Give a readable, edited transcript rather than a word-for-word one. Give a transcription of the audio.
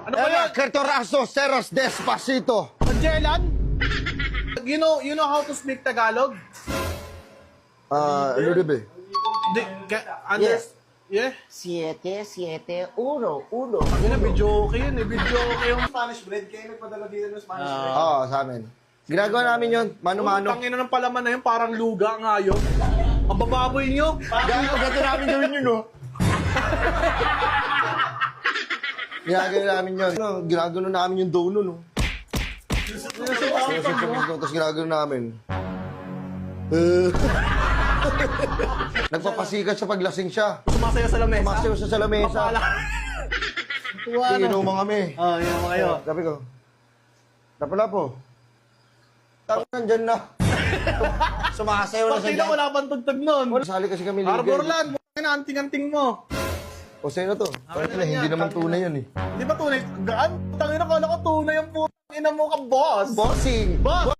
Ano ba yan? Kertorazo, Ceros, Despacito. Magellan? You know how to speak Tagalog? Ludibe. Yeah? 7-7-1-1. Yun na, video okay yun eh. Video okay yung... Spanish bread. Kayo nagpadala dito ng Spanish bread. Oo, sa amin. Ginagawa namin yun, mano-mano. Tangina ng palaman na yun, parang luga nga yun. Ang bababoy nyo. Ganito namin gawin yun, no? Ginagawa namin yun. Ginagawa namin yung dono, no? Tapos ginagawa namin. Nagpapasikat siya pag lasing siya. Sumasayaw sa lamesa. Sumasayaw siya sa lamesa. Tuwa na. Inuman kami. Yun mo kayo. Sabi ko, Lapu-Lapu. Tapos nandyan na. Sumasayaw na siya Partida dyan. wala pang tugtog nun. Sali kasi kami ligay. Harborland, na anting-anting mo. O sa'yo na to. Hindi naman tunay yun eh. Di ba tunay? Gaan? Tangina ko, tunay yung putang ina mo ka, boss. Bossing! Boss!